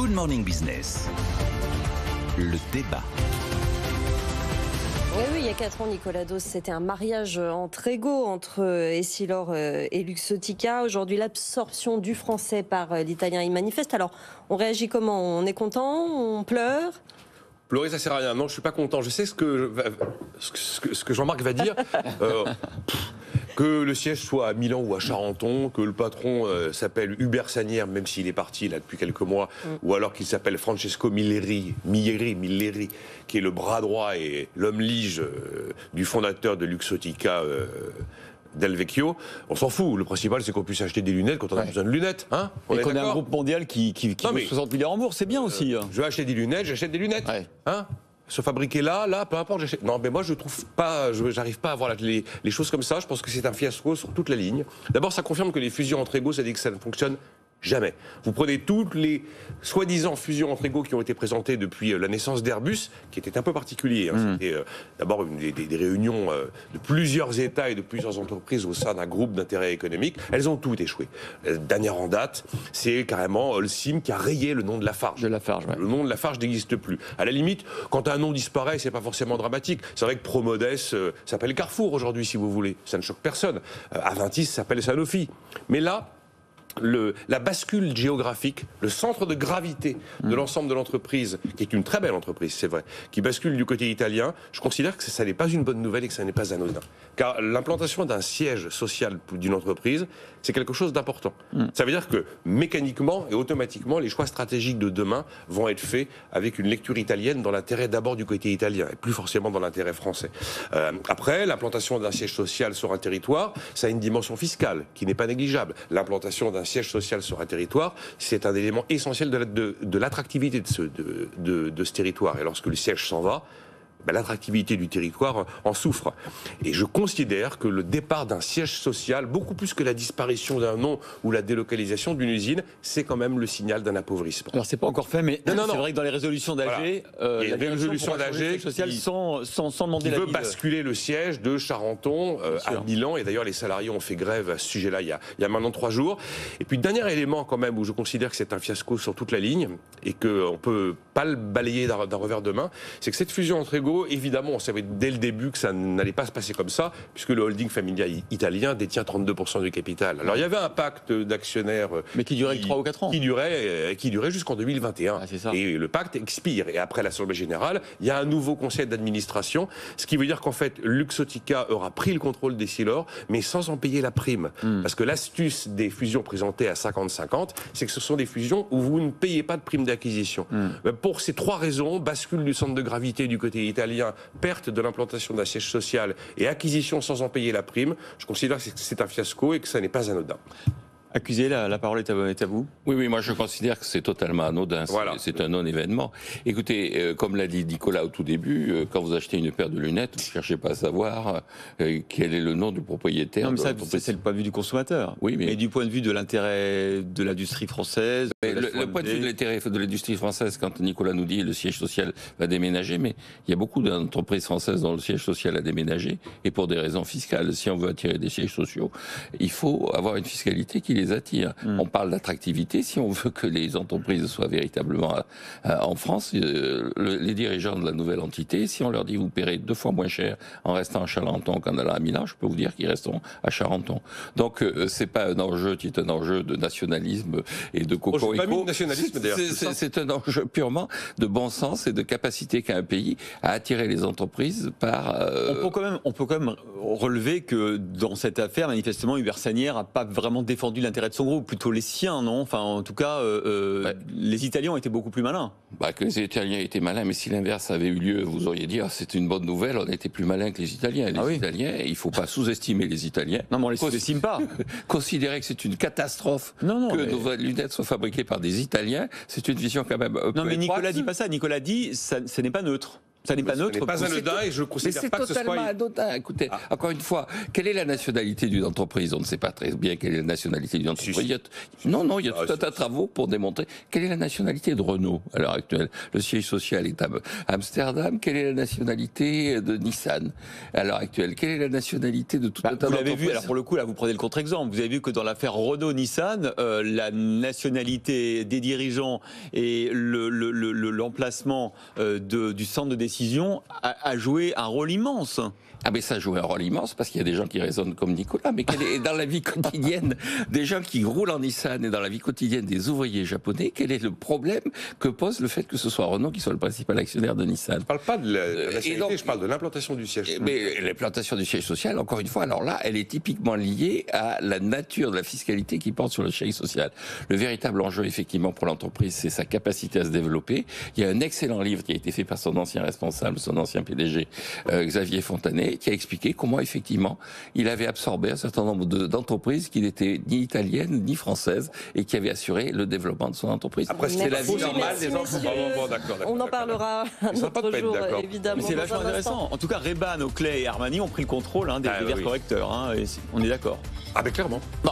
Good Morning Business. Le débat. Oui, il y a 4 ans, Nicolas Dos, c'était un mariage en trégo entre Essilor et Luxottica. Aujourd'hui, l'absorption du français par l'italien y manifeste. Alors, on réagit comment? On est content? On pleure? Pleurer, ça sert à rien. Non, je suis pas content. Je sais ce que Jean-Marc va dire. Que le siège soit à Milan ou à Charenton, que le patron s'appelle Hubert Sagnières, même s'il est parti là depuis quelques mois, ou alors qu'il s'appelle Francesco Milleri, qui est le bras droit et l'homme lige du fondateur de Luxottica, Del Vecchio, on s'en fout. Le principal, c'est qu'on puisse acheter des lunettes quand on a besoin de lunettes. Hein, et qu'on a un groupe mondial qui vaut 60 milliards en bourse, c'est bien aussi. Je veux acheter des lunettes, j'achète des lunettes. Ouais. Hein, se fabriquer là, peu importe, j'achète. Non, mais moi, je trouve pas, j'arrive pas à voir les choses comme ça. Je pense que c'est un fiasco sur toute la ligne. D'abord, ça confirme que les fusions entre égaux, ça dit que ça ne fonctionne jamais. Vous prenez toutes les soi-disant fusions entre égaux qui ont été présentées depuis la naissance d'Airbus, qui était un peu particulier. Hein. C'était d'abord des réunions de plusieurs États et de plusieurs entreprises au sein d'un groupe d'intérêt économique. Elles ont toutes échoué. Dernière en date, c'est carrément Holcim qui a rayé le nom de Lafarge. De Lafarge, ouais. Le nom de Lafarge n'existe plus. À la limite, quand un nom disparaît, c'est pas forcément dramatique. C'est vrai que Promodes s'appelle Carrefour aujourd'hui, si vous voulez. Ça ne choque personne. Aventis s'appelle Sanofi. Mais là, la bascule géographique, le centre de gravité de l'ensemble de l'entreprise, qui est une très belle entreprise, c'est vrai, qui bascule du côté italien, je considère que ça n'est pas une bonne nouvelle et que ça n'est pas anodin. Car l'implantation d'un siège social d'une entreprise, c'est quelque chose d'important. Ça veut dire que mécaniquement et automatiquement, les choix stratégiques de demain vont être faits avec une lecture italienne dans l'intérêt d'abord du côté italien et plus forcément dans l'intérêt français. Après, l'implantation d'un siège social sur un territoire, ça a une dimension fiscale qui n'est pas négligeable. L'implantation d'un siège social sur un territoire, c'est un élément essentiel de l'attractivité de ce territoire. Et lorsque le siège s'en va, l'attractivité du territoire en souffre. Et je considère que le départ d'un siège social, beaucoup plus que la disparition d'un nom ou la délocalisation d'une usine, c'est quand même le signal d'un appauvrissement. Alors c'est pas encore fait, mais c'est vrai que dans les résolutions d'AG, il y a des résolutions d'AG sans demander la veut basculer le siège de Charenton à Milan. Et d'ailleurs, les salariés ont fait grève à ce sujet-là il y a maintenant 3 jours. Et puis, dernier élément quand même où je considère que c'est un fiasco sur toute la ligne et qu'on peut pas le balayer d'un revers de main, c'est que cette fusion entre égaux, évidemment, on savait dès le début que ça n'allait pas se passer comme ça, puisque le holding familial italien détient 32% du capital. Alors, il y avait un pacte d'actionnaires... Mais qui durait 3 ou 4 ans. Qui durait jusqu'en 2021. Ah, c'est ça. Et le pacte expire. Et après l'Assemblée Générale, il y a un nouveau conseil d'administration, ce qui veut dire qu'en fait, Luxottica aura pris le contrôle d'Essilor, mais sans en payer la prime. Parce que l'astuce des fusions présentées à 50-50, c'est que ce sont des fusions où vous ne payez pas de prime d'acquisition. Pour ces 3 raisons, bascule du centre de gravité du côté italien, perte de l'implantation d'un siège social et acquisition sans en payer la prime, je considère que c'est un fiasco et que ça n'est pas anodin. Accusé, la parole est à vous. Oui, moi je considère que c'est totalement anodin, voilà. C'est un non-événement. Écoutez, comme l'a dit Nicolas au tout début, quand vous achetez une paire de lunettes, vous ne cherchez pas à savoir quel est le nom du propriétaire. Non, mais ça, c'est le point de vue du consommateur. Oui, mais du point de vue de l'intérêt de l'industrie française. Le point de vue de l'intérêt de l'industrie française, quand Nicolas nous dit le siège social va déménager, mais il y a beaucoup d'entreprises françaises dont le siège social a déménagé, et pour des raisons fiscales. Si on veut attirer des sièges sociaux, il faut avoir une fiscalité qui les attire. On parle d'attractivité. Si on veut que les entreprises soient véritablement en France, les dirigeants de la nouvelle entité, si on leur dit vous paierez 2 fois moins cher en restant à Charenton qu'en allant à Milan, je peux vous dire qu'ils resteront à Charenton. Donc c'est pas un enjeu qui est un enjeu de nationalisme et de cocorico. C'est un enjeu purement de bon sens et de capacité qu'a un pays à attirer les entreprises par... On peut quand même relever que dans cette affaire, manifestement, Hubert Sagnières n'a pas vraiment défendu l'intérêt de son groupe, plutôt les siens, non? Enfin, en tout cas, les Italiens ont été beaucoup plus malins. Que les Italiens étaient malins, mais si l'inverse avait eu lieu, vous auriez dit c'est une bonne nouvelle, on était plus malins que les Italiens. Italiens, il ne faut pas sous-estimer les Italiens. Non, mais on ne les sous-estime pas. Considérer que c'est une catastrophe que nos lunettes soient fabriquées par des Italiens, c'est une vision quand même Non, mais Nicolas dit pas ça. Nicolas dit ce n'est pas neutre. Ça n'est pas neutre. Ce n'est pas anodin et je ne Mais considère c'est pas que ce totalement soit... anodin. Écoutez, encore une fois, quelle est la nationalité d'une entreprise? On ne sait pas très bien quelle est la nationalité d'une entreprise. Si. Il y a tout un tas de travaux pour démontrer quelle est la nationalité de Renault à l'heure actuelle. Le siège social est à Amsterdam. Quelle est la nationalité de Nissan à l'heure actuelle? Quelle est la nationalité de tout un tas Vous d'entreprises? l'avez vu, alors pour le coup, là, vous prenez le contre-exemple. Vous avez vu que dans l'affaire Renault-Nissan, la nationalité des dirigeants et l'emplacement du centre de décision a joué un rôle immense. Ah mais ça joue un rôle immense parce qu'il y a des gens qui raisonnent comme Nicolas, mais dans la vie quotidienne des gens qui roulent en Nissan et dans la vie quotidienne des ouvriers japonais, quel est le problème que pose le fait que ce soit Renault qui soit le principal actionnaire de Nissan? Je ne parle pas de la nationalité, je parle de l'implantation du siège. Mais l'implantation du siège social, encore une fois, alors là, elle est typiquement liée à la nature de la fiscalité qui porte sur le siège social. Le véritable enjeu, effectivement, pour l'entreprise, c'est sa capacité à se développer. Il y a un excellent livre qui a été fait par son ancien responsable, son ancien PDG, Xavier Fontanet, qui a expliqué comment, effectivement, il avait absorbé un certain nombre d'entreprises qui n'étaient ni italiennes ni françaises et qui avaient assuré le développement de son entreprise. Après, c'est la vie normale des entreprises. Bon, On en parlera un autre jour, évidemment. Mais c'est vachement intéressant. En tout cas, Ray-Ban, Oakley et Armani ont pris le contrôle des verres correcteurs. Et on est d'accord. Ah, mais clairement. Bon,